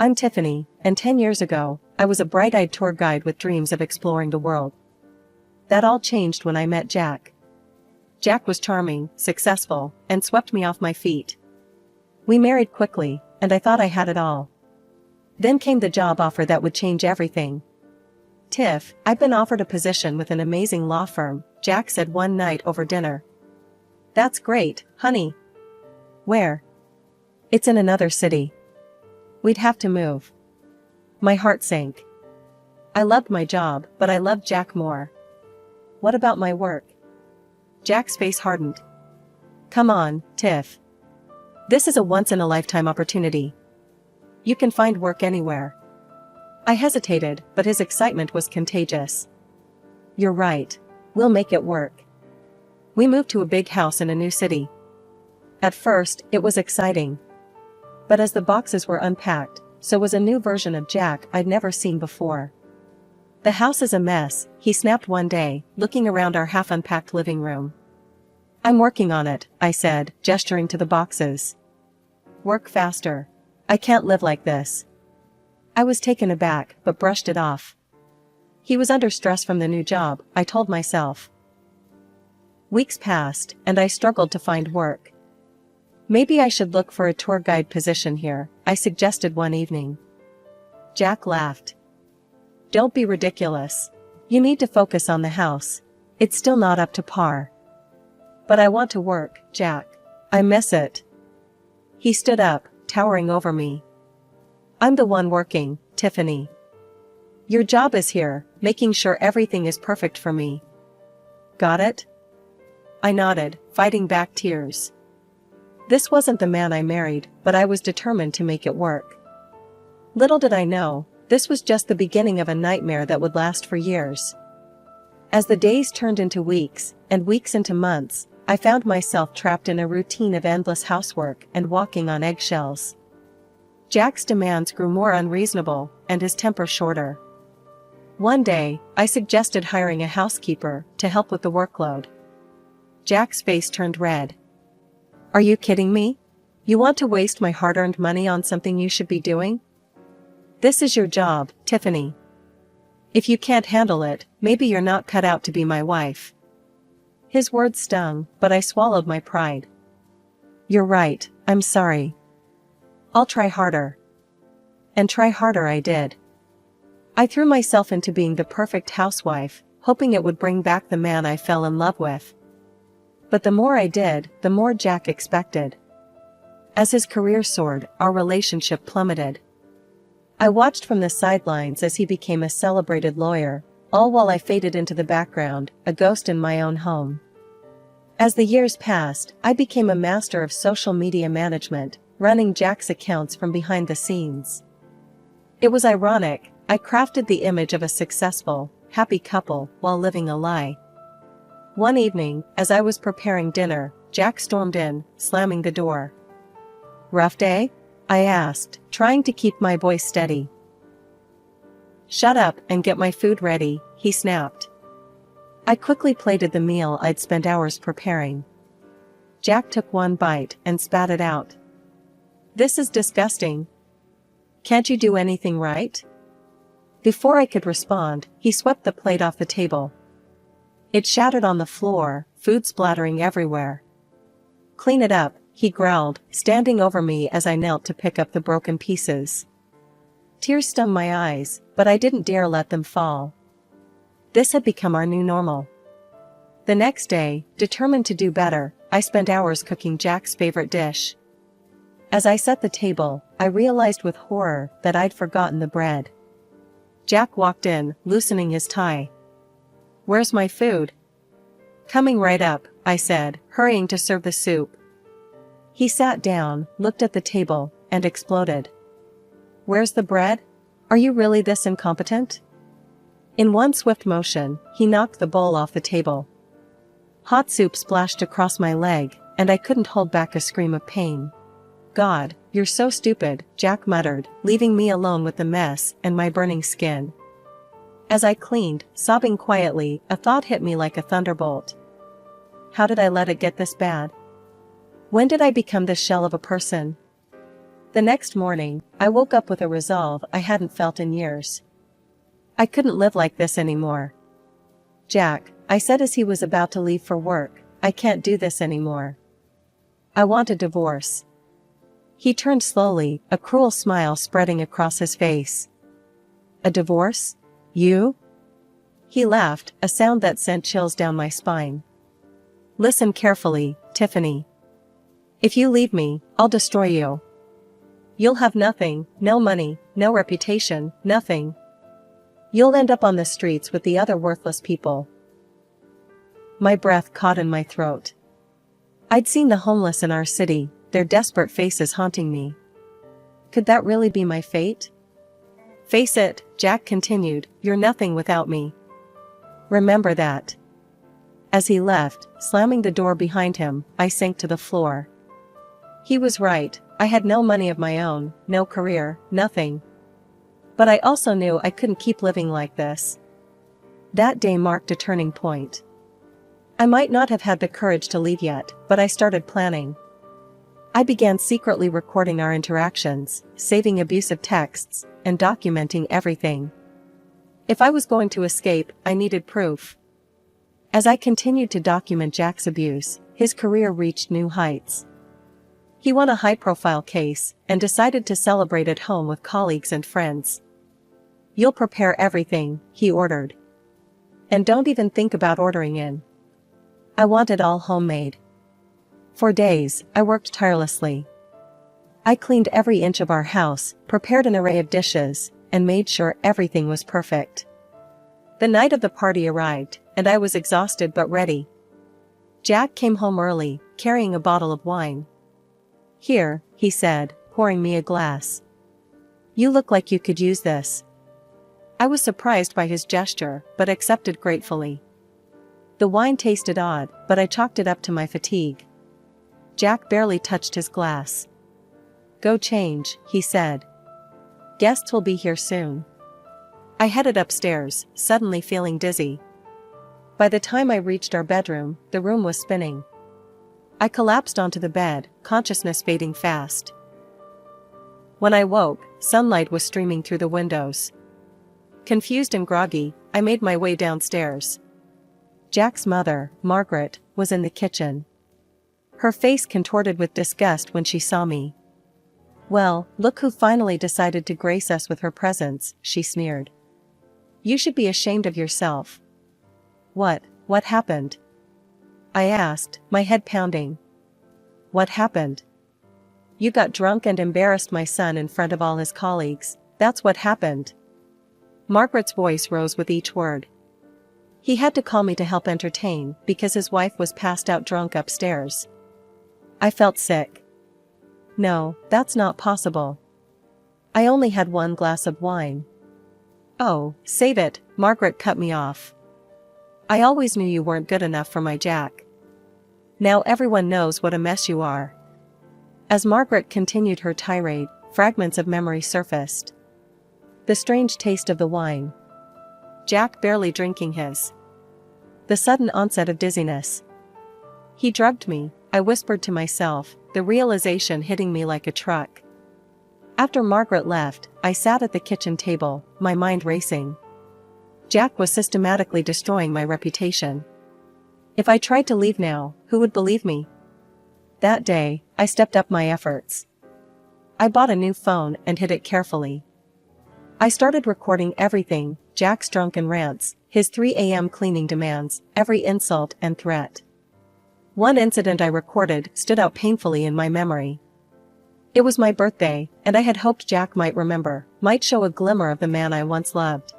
I'm Tiffany, and 10 years ago, I was a bright-eyed tour guide with dreams of exploring the world. That all changed when I met Jack. Jack was charming, successful, and swept me off my feet. We married quickly, and I thought I had it all. Then came the job offer that would change everything. "Tiff, I've been offered a position with an amazing law firm," Jack said one night over dinner. "That's great, honey." "Where?" "It's in another city. We'd have to move." My heart sank. I loved my job, but I loved Jack more. "What about my work?" Jack's face hardened. "Come on, Tiff. This is a once-in-a-lifetime opportunity. You can find work anywhere." I hesitated, but his excitement was contagious. "You're right. We'll make it work." We moved to a big house in a new city. At first, it was exciting. But as the boxes were unpacked, so was a new version of Jack I'd never seen before. "The house is a mess," he snapped one day, looking around our half-unpacked living room. "I'm working on it," I said, gesturing to the boxes. "Work faster. I can't live like this." I was taken aback, but brushed it off. He was under stress from the new job, I told myself. Weeks passed, and I struggled to find work. "Maybe I should look for a tour guide position here," I suggested one evening. Jack laughed. "Don't be ridiculous. You need to focus on the house. It's still not up to par." "But I want to work, Jack. I miss it." He stood up, towering over me. "I'm the one working, Tiffany. Your job is here, making sure everything is perfect for me. Got it?" I nodded, fighting back tears. This wasn't the man I married, but I was determined to make it work. Little did I know, this was just the beginning of a nightmare that would last for years. As the days turned into weeks, and weeks into months, I found myself trapped in a routine of endless housework and walking on eggshells. Jack's demands grew more unreasonable, and his temper shorter. One day, I suggested hiring a housekeeper to help with the workload. Jack's face turned red. "Are you kidding me? You want to waste my hard-earned money on something you should be doing? This is your job, Tiffany. If you can't handle it, maybe you're not cut out to be my wife." His words stung, but I swallowed my pride. "You're right, I'm sorry. I'll try harder." And try harder I did. I threw myself into being the perfect housewife, hoping it would bring back the man I fell in love with. But the more I did, the more Jack expected. As his career soared, our relationship plummeted. I watched from the sidelines as he became a celebrated lawyer, all while I faded into the background, a ghost in my own home. As the years passed, I became a master of social media management, running Jack's accounts from behind the scenes. It was ironic, I crafted the image of a successful, happy couple while living a lie. One evening, as I was preparing dinner, Jack stormed in, slamming the door. "Rough day?" I asked, trying to keep my voice steady. "Shut up and get my food ready," he snapped. I quickly plated the meal I'd spent hours preparing. Jack took one bite and spat it out. "This is disgusting. Can't you do anything right?" Before I could respond, he swept the plate off the table. It shattered on the floor, food splattering everywhere. "Clean it up," he growled, standing over me as I knelt to pick up the broken pieces. Tears stung my eyes, but I didn't dare let them fall. This had become our new normal. The next day, determined to do better, I spent hours cooking Jack's favorite dish. As I set the table, I realized with horror that I'd forgotten the bread. Jack walked in, loosening his tie. "Where's my food?" "Coming right up," I said, hurrying to serve the soup. He sat down, looked at the table, and exploded. "Where's the bread? Are you really this incompetent?" In one swift motion, he knocked the bowl off the table. Hot soup splashed across my leg, and I couldn't hold back a scream of pain. "God, you're so stupid," Jack muttered, leaving me alone with the mess and my burning skin. As I cleaned, sobbing quietly, a thought hit me like a thunderbolt. How did I let it get this bad? When did I become this shell of a person? The next morning, I woke up with a resolve I hadn't felt in years. I couldn't live like this anymore. Jack, I said as he was about to leave for work, I can't do this anymore. I want a divorce. He turned slowly, a cruel smile spreading across his face. A divorce? You? He laughed, a sound that sent chills down my spine. Listen carefully, Tiffany. If you leave me, I'll destroy you. You'll have nothing, no money, no reputation, nothing. You'll end up on the streets with the other worthless people. My breath caught in my throat. I'd seen the homeless in our city, their desperate faces haunting me. Could that really be my fate? Face it, Jack continued, you're nothing without me. Remember that. As he left, slamming the door behind him, I sank to the floor. He was right, I had no money of my own, no career, nothing. But I also knew I couldn't keep living like this. That day marked a turning point. I might not have had the courage to leave yet, but I started planning. I began secretly recording our interactions, saving abusive texts, and documenting everything. If I was going to escape, I needed proof. As I continued to document Jack's abuse, his career reached new heights. He won a high-profile case, and decided to celebrate at home with colleagues and friends. You'll prepare everything, he ordered. And don't even think about ordering in. I want it all homemade. For days, I worked tirelessly. I cleaned every inch of our house, prepared an array of dishes, and made sure everything was perfect. The night of the party arrived, and I was exhausted but ready. Jack came home early, carrying a bottle of wine. Here, he said, pouring me a glass. You look like you could use this. I was surprised by his gesture, but accepted gratefully. The wine tasted odd, but I chalked it up to my fatigue. Jack barely touched his glass. Go change, he said. Guests will be here soon. I headed upstairs, suddenly feeling dizzy. By the time I reached our bedroom, the room was spinning. I collapsed onto the bed, consciousness fading fast. When I woke, sunlight was streaming through the windows. Confused and groggy, I made my way downstairs. Jack's mother, Margaret, was in the kitchen. Her face contorted with disgust when she saw me. Well, look who finally decided to grace us with her presence, she sneered. You should be ashamed of yourself. What happened? I asked, my head pounding. What happened? You got drunk and embarrassed my son in front of all his colleagues, that's what happened. Margaret's voice rose with each word. He had to call me to help entertain, because his wife was passed out drunk upstairs. I felt sick. No, that's not possible. I only had one glass of wine. Oh, save it, Margaret cut me off. I always knew you weren't good enough for my Jack. Now everyone knows what a mess you are. As Margaret continued her tirade, fragments of memory surfaced. The strange taste of the wine. Jack barely drinking his. The sudden onset of dizziness. He drugged me, I whispered to myself, the realization hitting me like a truck. After Margaret left, I sat at the kitchen table, my mind racing. Jack was systematically destroying my reputation. If I tried to leave now, who would believe me? That day, I stepped up my efforts. I bought a new phone and hid it carefully. I started recording everything, Jack's drunken rants, his 3 a.m. cleaning demands, every insult and threat. One incident I recorded stood out painfully in my memory. It was my birthday, and I had hoped Jack might remember, might show a glimmer of the man I once loved.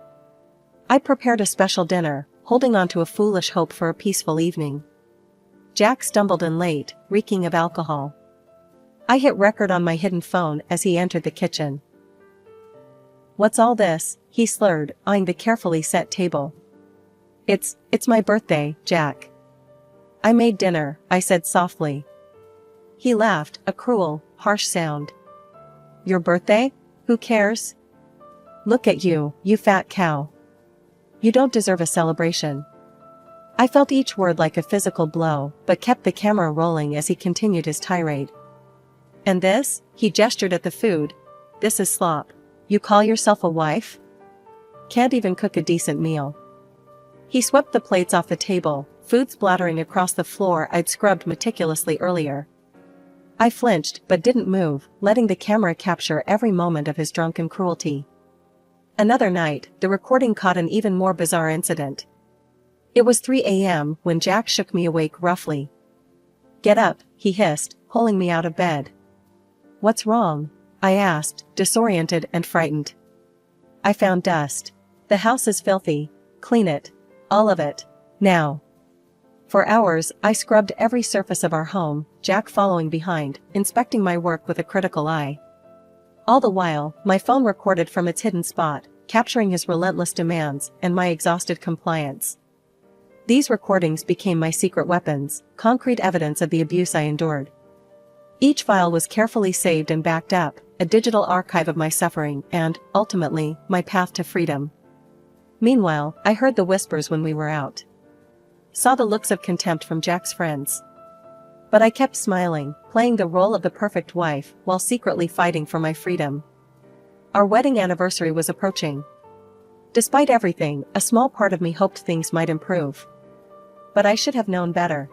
I prepared a special dinner, holding on to a foolish hope for a peaceful evening. Jack stumbled in late, reeking of alcohol. I hit record on my hidden phone as he entered the kitchen. What's all this? He slurred, eyeing the carefully set table. It's my birthday, Jack. I made dinner, I said softly. He laughed, a cruel, harsh sound. Your birthday? Who cares? Look at you, you fat cow. You don't deserve a celebration. I felt each word like a physical blow, but kept the camera rolling as he continued his tirade. And this? He gestured at the food. This is slop. You call yourself a wife? Can't even cook a decent meal. He swept the plates off the table, food splattering across the floor I'd scrubbed meticulously earlier. I flinched but didn't move, letting the camera capture every moment of his drunken cruelty. Another night, the recording caught an even more bizarre incident. It was 3 a.m. when Jack shook me awake roughly. "Get up," he hissed, pulling me out of bed. "What's wrong?" I asked, disoriented and frightened. "I found dust. The house is filthy. Clean it. All of it. Now." For hours, I scrubbed every surface of our home, Jack following behind, inspecting my work with a critical eye. All the while, my phone recorded from its hidden spot, capturing his relentless demands and my exhausted compliance. These recordings became my secret weapons, concrete evidence of the abuse I endured. Each file was carefully saved and backed up, a digital archive of my suffering and, ultimately, my path to freedom. Meanwhile, I heard the whispers when we were out. Saw the looks of contempt from Jack's friends. But I kept smiling, playing the role of the perfect wife while secretly fighting for my freedom. Our wedding anniversary was approaching. Despite everything, a small part of me hoped things might improve. But I should have known better.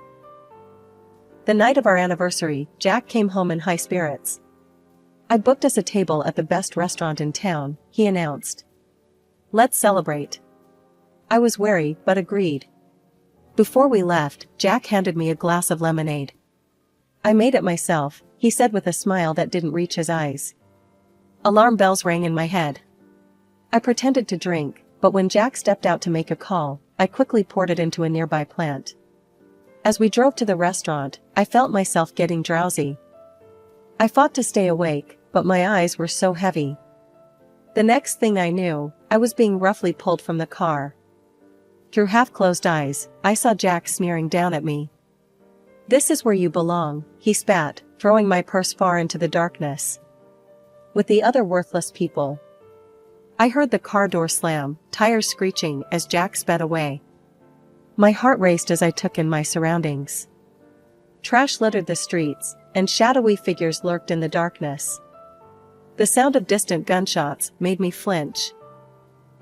The night of our anniversary, Jack came home in high spirits. "I booked us a table at the best restaurant in town," he announced. "Let's celebrate." I was wary, but agreed. Before we left, Jack handed me a glass of lemonade. "I made it myself," he said with a smile that didn't reach his eyes. Alarm bells rang in my head. I pretended to drink, but when Jack stepped out to make a call, I quickly poured it into a nearby plant. As we drove to the restaurant, I felt myself getting drowsy. I fought to stay awake, but my eyes were so heavy. The next thing I knew, I was being roughly pulled from the car. Through half-closed eyes, I saw Jack sneering down at me. "This is where you belong," he spat, throwing my purse far into the darkness. "With the other worthless people." I heard the car door slam, tires screeching as Jack sped away. My heart raced as I took in my surroundings. Trash littered the streets, and shadowy figures lurked in the darkness. The sound of distant gunshots made me flinch.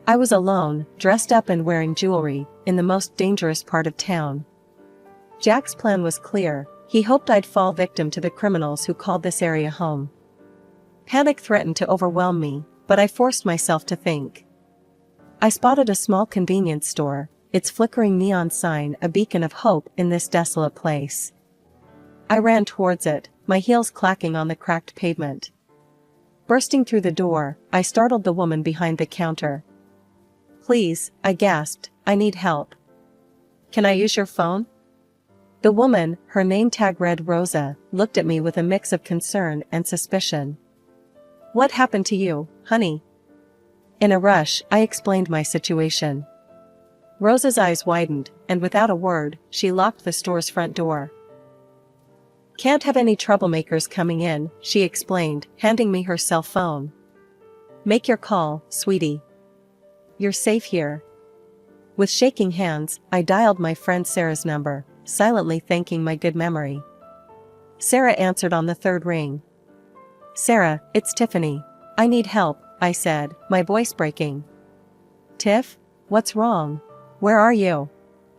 I was alone, dressed up and wearing jewelry, in the most dangerous part of town. Jack's plan was clear. He hoped I'd fall victim to the criminals who called this area home. Panic threatened to overwhelm me, but I forced myself to think. I spotted a small convenience store, its flickering neon sign a beacon of hope in this desolate place. I ran towards it, my heels clacking on the cracked pavement. Bursting through the door, I startled the woman behind the counter. "Please," I gasped, "I need help." "Can I use your phone?" The woman, her name tag read Rosa, looked at me with a mix of concern and suspicion. "What happened to you, honey?" In a rush, I explained my situation. Rosa's eyes widened, and without a word, she locked the store's front door. "Can't have any troublemakers coming in," she explained, handing me her cell phone. "Make your call, sweetie. You're safe here." With shaking hands, I dialed my friend Sarah's number, silently thanking my good memory. Sarah answered on the third ring. "Sarah, it's Tiffany. I need help," I said, my voice breaking. "Tiff? What's wrong? Where are you?"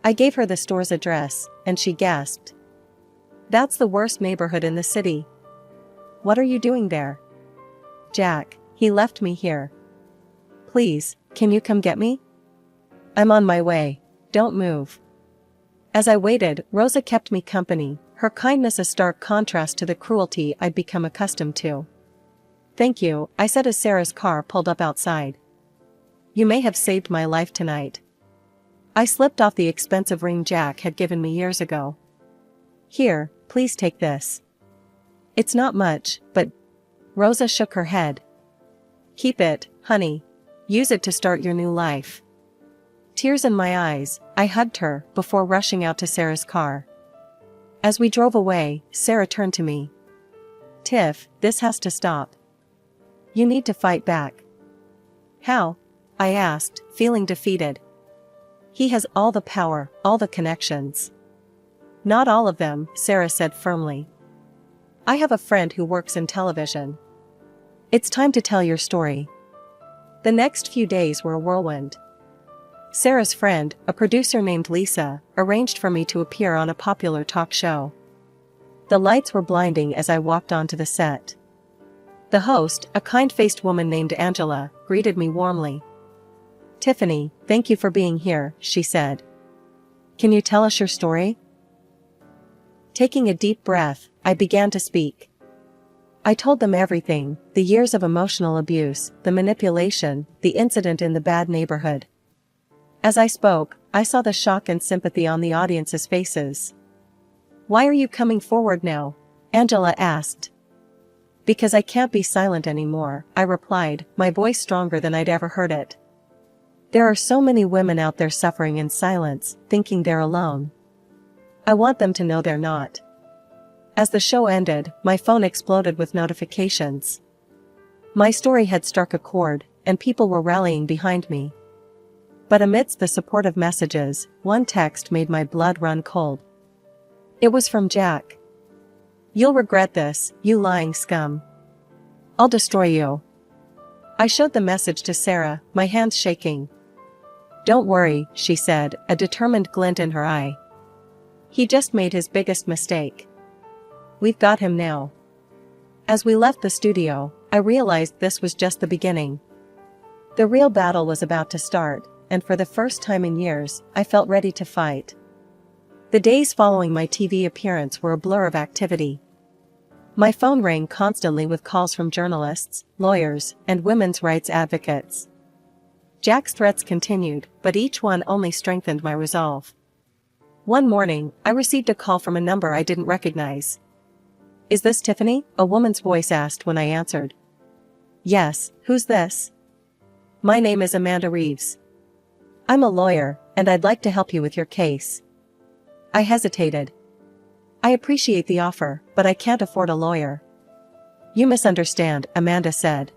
I gave her the store's address, and she gasped. "That's the worst neighborhood in the city." "What are you doing there?" "Jack, he left me here." "Please, can you come get me?" "I'm on my way. Don't move." As I waited, Rosa kept me company, her kindness a stark contrast to the cruelty I'd become accustomed to. "Thank you," I said as Sarah's car pulled up outside. "You may have saved my life tonight." I slipped off the expensive ring Jack had given me years ago. "Here, please take this." "It's not much, but—" Rosa shook her head. "Keep it, honey. Use it to start your new life." Tears in my eyes, I hugged her before rushing out to Sarah's car. As we drove away, Sarah turned to me. "Tiff, this has to stop. You need to fight back." "How?" I asked, feeling defeated. "He has all the power, all the connections." "Not all of them," Sarah said firmly. I have a friend who works in television. It's time to tell your story. The next few days were a whirlwind. Sarah's friend, a producer named Lisa, arranged for me to appear on a popular talk show. The lights were blinding as I walked onto the set. The host, a kind-faced woman named Angela, greeted me warmly. "Tiffany, thank you for being here," she said. "Can you tell us your story?" Taking a deep breath, I began to speak. I told them everything: the years of emotional abuse, the manipulation, the incident in the bad neighborhood. As I spoke, I saw the shock and sympathy on the audience's faces. "Why are you coming forward now?" Angela asked. "Because I can't be silent anymore," I replied, my voice stronger than I'd ever heard it. "There are so many women out there suffering in silence, thinking they're alone. I want them to know they're not." As the show ended, my phone exploded with notifications. My story had struck a chord, and people were rallying behind me. But amidst the supportive messages, one text made my blood run cold. It was from Jack. "You'll regret this, you lying scum. I'll destroy you." I showed the message to Sarah, my hands shaking. "Don't worry," she said, a determined glint in her eye. "He just made his biggest mistake. We've got him now." As we left the studio, I realized this was just the beginning. The real battle was about to start, and for the first time in years, I felt ready to fight. The days following my TV appearance were a blur of activity. My phone rang constantly with calls from journalists, lawyers, and women's rights advocates. Jack's threats continued, but each one only strengthened my resolve. One morning, I received a call from a number I didn't recognize. "Is this Tiffany?" a woman's voice asked when I answered. "Yes, who's this?" "My name is Amanda Reeves. I'm a lawyer, and I'd like to help you with your case." I hesitated. "I appreciate the offer, but I can't afford a lawyer." "You misunderstand," Amanda said.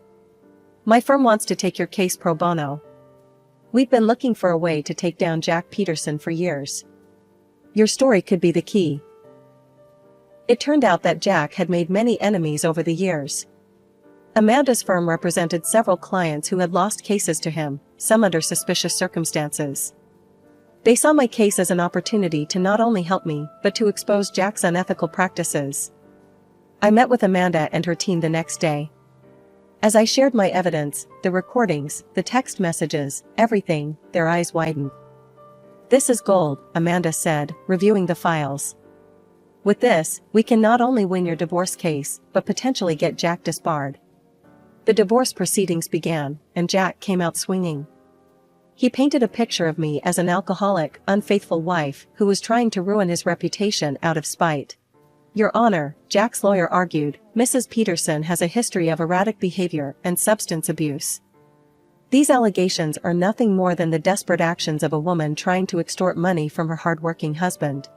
"My firm wants to take your case pro bono. We've been looking for a way to take down Jack Peterson for years. Your story could be the key." It turned out that Jack had made many enemies over the years. Amanda's firm represented several clients who had lost cases to him, some under suspicious circumstances. They saw my case as an opportunity to not only help me, but to expose Jack's unethical practices. I met with Amanda and her team the next day. As I shared my evidence, the recordings, the text messages, everything, their eyes widened. "This is gold," Amanda said, reviewing the files. "With this, we can not only win your divorce case, but potentially get Jack disbarred." The divorce proceedings began, and Jack came out swinging. He painted a picture of me as an alcoholic, unfaithful wife who was trying to ruin his reputation out of spite. "Your Honor," Jack's lawyer argued, "Mrs. Peterson has a history of erratic behavior and substance abuse. These allegations are nothing more than the desperate actions of a woman trying to extort money from her hardworking husband."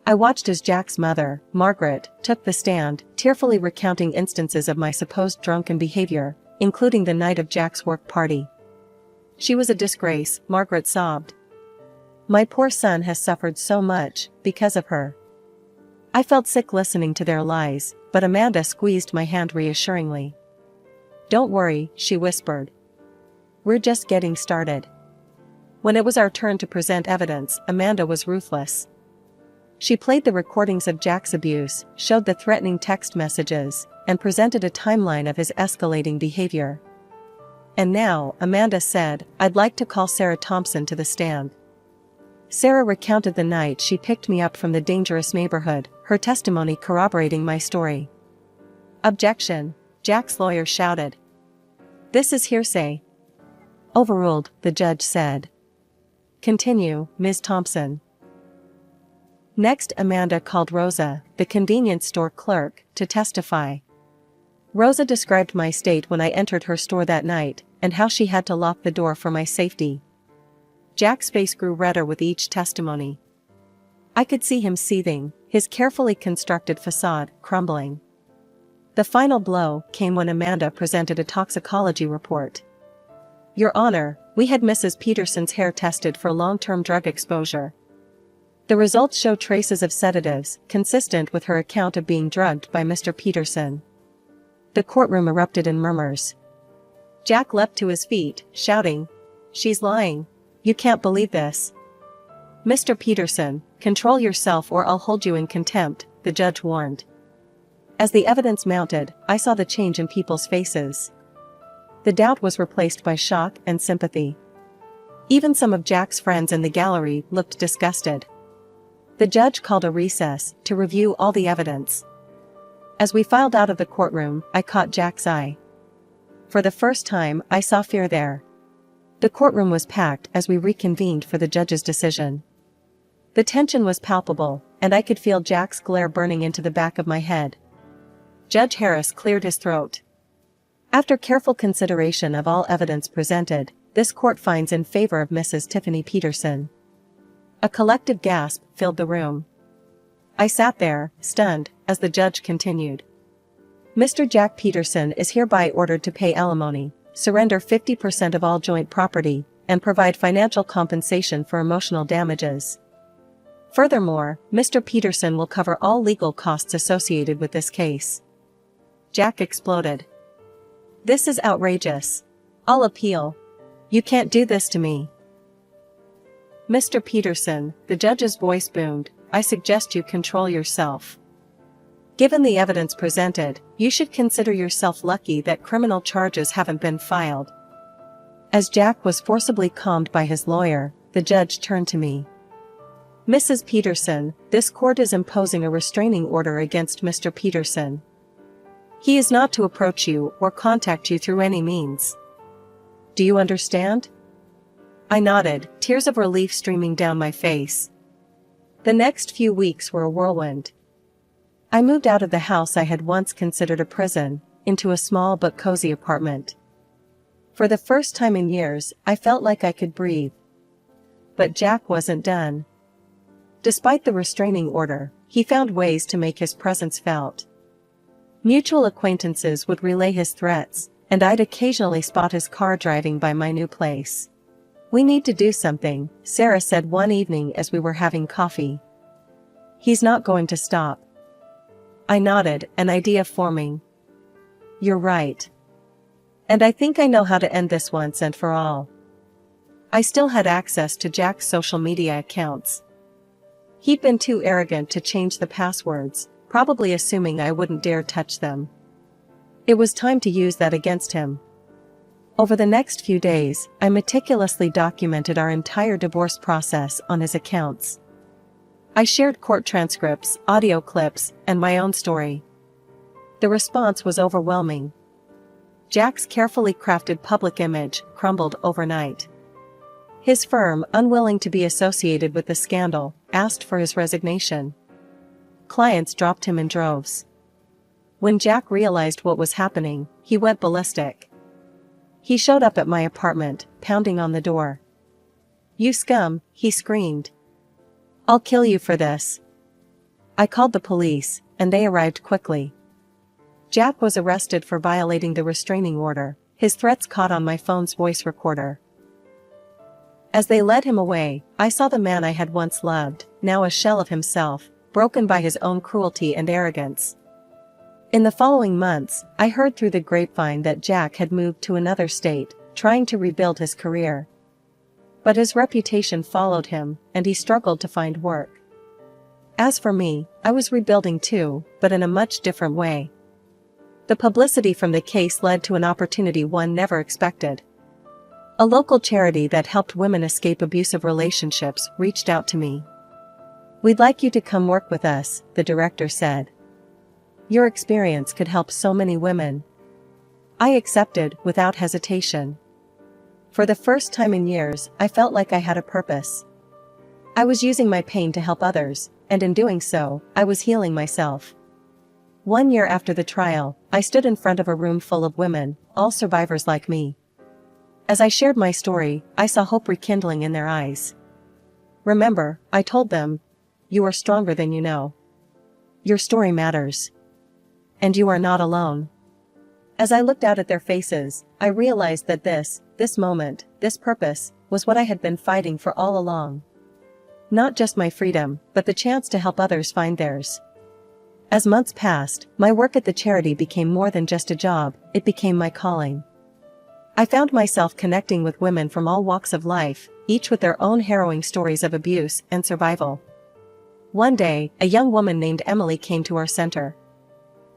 I watched as Jack's mother, Margaret, took the stand, tearfully recounting instances of my supposed drunken behavior, including the night of Jack's work party. "She was a disgrace," Margaret sobbed. "My poor son has suffered so much, because of her." I felt sick listening to their lies, but Amanda squeezed my hand reassuringly. "Don't worry," she whispered. "We're just getting started." When it was our turn to present evidence, Amanda was ruthless. She played the recordings of Jack's abuse, showed the threatening text messages, and presented a timeline of his escalating behavior. "And now," Amanda said, "I'd like to call Sarah Thompson to the stand." Sarah recounted the night she picked me up from the dangerous neighborhood, her testimony corroborating my story. "Objection," Jack's lawyer shouted. "This is hearsay." "Overruled," the judge said. "Continue, Ms. Thompson." Next, Amanda called Rosa, the convenience store clerk, to testify. Rosa described my state when I entered her store that night, and how she had to lock the door for my safety. Jack's face grew redder with each testimony. I could see him seething, his carefully constructed facade crumbling. The final blow came when Amanda presented a toxicology report. "Your Honor, we had Mrs. Peterson's hair tested for long-term drug exposure. The results show traces of sedatives, consistent with her account of being drugged by Mr. Peterson. The courtroom erupted in murmurs. Jack leapt to his feet, shouting, "She's lying. You can't believe this." "Mr. Peterson, control yourself or I'll hold you in contempt," the judge warned. As the evidence mounted, I saw the change in people's faces. The doubt was replaced by shock and sympathy. Even some of Jack's friends in the gallery looked disgusted. The judge called a recess to review all the evidence. As we filed out of the courtroom, I caught Jack's eye. For the first time, I saw fear there. The courtroom was packed as we reconvened for the judge's decision. The tension was palpable, and I could feel Jack's glare burning into the back of my head. Judge Harris cleared his throat. "After careful consideration of all evidence presented, this court finds in favor of Mrs. Tiffany Peterson." A collective gasp filled the room. I sat there, stunned, as the judge continued. "Mr. Jack Peterson is hereby ordered to pay alimony, surrender 50% of all joint property, and provide financial compensation for emotional damages. Furthermore, Mr. Peterson will cover all legal costs associated with this case." Jack exploded. "This is outrageous. I'll appeal. You can't do this to me." "Mr. Peterson," the judge's voice boomed, "I suggest you control yourself. Given the evidence presented, you should consider yourself lucky that criminal charges haven't been filed." As Jack was forcibly calmed by his lawyer, the judge turned to me. "Mrs. Peterson, this court is imposing a restraining order against Mr. Peterson. He is not to approach you or contact you through any means. Do you understand?" I nodded, tears of relief streaming down my face. The next few weeks were a whirlwind. I moved out of the house I had once considered a prison, into a small but cozy apartment. For the first time in years, I felt like I could breathe. But Jack wasn't done. Despite the restraining order, he found ways to make his presence felt. Mutual acquaintances would relay his threats, and I'd occasionally spot his car driving by my new place. "We need to do something," Sarah said one evening as we were having coffee. "He's not going to stop." I nodded, an idea forming. "You're right. And I think I know how to end this once and for all." I still had access to Jack's social media accounts. He'd been too arrogant to change the passwords, probably assuming I wouldn't dare touch them. It was time to use that against him. Over the next few days, I meticulously documented our entire divorce process on his accounts. I shared court transcripts, audio clips, and my own story. The response was overwhelming. Jack's carefully crafted public image crumbled overnight. His firm, unwilling to be associated with the scandal, asked for his resignation. Clients dropped him in droves. When Jack realized what was happening, he went ballistic. He showed up at my apartment, pounding on the door. "You scum," he screamed. "I'll kill you for this." I called the police, and they arrived quickly. Jack was arrested for violating the restraining order, his threats caught on my phone's voice recorder. As they led him away, I saw the man I had once loved, now a shell of himself, broken by his own cruelty and arrogance. In the following months, I heard through the grapevine that Jack had moved to another state, trying to rebuild his career. But his reputation followed him, and he struggled to find work. As for me, I was rebuilding too, but in a much different way. The publicity from the case led to an opportunity one never expected. A local charity that helped women escape abusive relationships reached out to me. "We'd like you to come work with us," the director said. "Your experience could help so many women." I accepted without hesitation. For the first time in years, I felt like I had a purpose. I was using my pain to help others, and in doing so, I was healing myself. 1 year after the trial, I stood in front of a room full of women, all survivors like me. As I shared my story, I saw hope rekindling in their eyes. "Remember," I told them, "you are stronger than you know. Your story matters. And you are not alone." As I looked out at their faces, I realized that this moment, this purpose, was what I had been fighting for all along. Not just my freedom, but the chance to help others find theirs. As months passed, my work at the charity became more than just a job, it became my calling. I found myself connecting with women from all walks of life, each with their own harrowing stories of abuse and survival. One day, a young woman named Emily came to our center.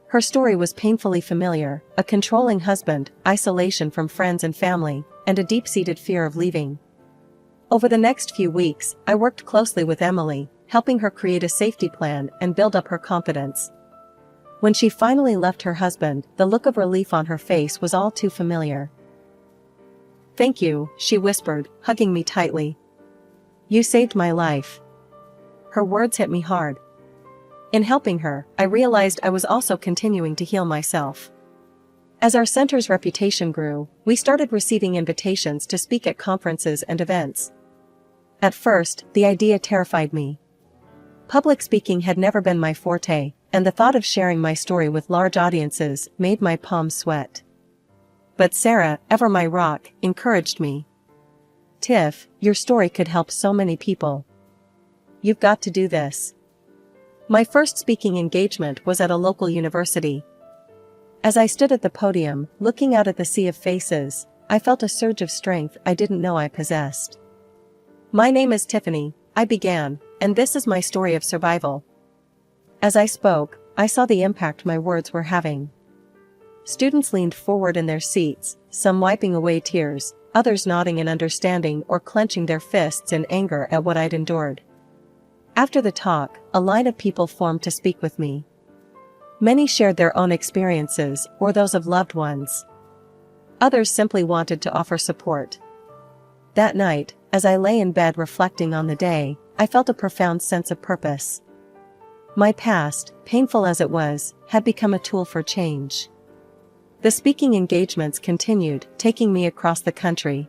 Her story was painfully familiar: a controlling husband, isolation from friends and family, and a deep-seated fear of leaving. Over the next few weeks, I worked closely with Emily, helping her create a safety plan and build up her confidence. When she finally left her husband, the look of relief on her face was all too familiar. "Thank you," she whispered, hugging me tightly. "You saved my life." Her words hit me hard. In helping her, I realized I was also continuing to heal myself. As our center's reputation grew, we started receiving invitations to speak at conferences and events. At first, the idea terrified me. Public speaking had never been my forte, and the thought of sharing my story with large audiences made my palms sweat. But Sarah, ever my rock, encouraged me. "Tiff, your story could help so many people. You've got to do this." My first speaking engagement was at a local university. As I stood at the podium, looking out at the sea of faces, I felt a surge of strength I didn't know I possessed. "My name is Tiffany," I began, "and this is my story of survival." As I spoke, I saw the impact my words were having. Students leaned forward in their seats, some wiping away tears, others nodding in understanding or clenching their fists in anger at what I'd endured. After the talk, a line of people formed to speak with me. Many shared their own experiences or those of loved ones. Others simply wanted to offer support. That night, as I lay in bed reflecting on the day, I felt a profound sense of purpose. My past, painful as it was, had become a tool for change. The speaking engagements continued, taking me across the country.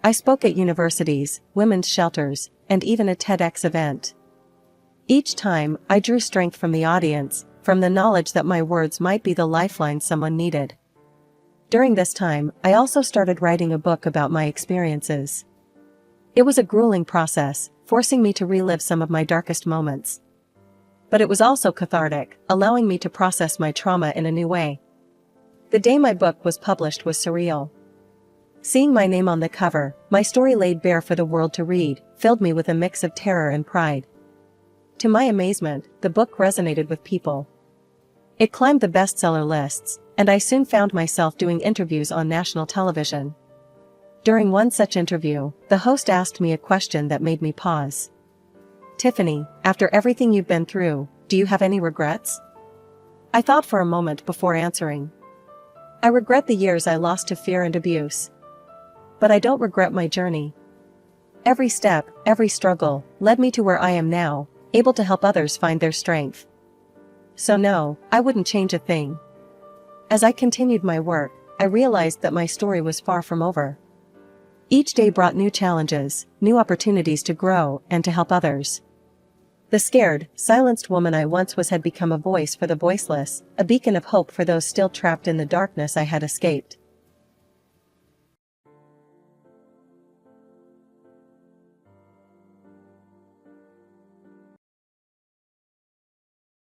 I spoke at universities, women's shelters, and even a TEDx event. Each time, I drew strength from the audience, from the knowledge that my words might be the lifeline someone needed. During this time, I also started writing a book about my experiences. It was a grueling process, forcing me to relive some of my darkest moments. But it was also cathartic, allowing me to process my trauma in a new way. The day my book was published was surreal. Seeing my name on the cover, my story laid bare for the world to read, filled me with a mix of terror and pride. To my amazement, the book resonated with people. It climbed the bestseller lists, and I soon found myself doing interviews on national television. During one such interview, the host asked me a question that made me pause. "Tiffany, after everything you've been through, do you have any regrets?" I thought for a moment before answering. "I regret the years I lost to fear and abuse. But I don't regret my journey. Every step, every struggle, led me to where I am now, able to help others find their strength. So no, I wouldn't change a thing." As I continued my work, I realized that my story was far from over. Each day brought new challenges, new opportunities to grow and to help others. The scared, silenced woman I once was had become a voice for the voiceless, a beacon of hope for those still trapped in the darkness I had escaped.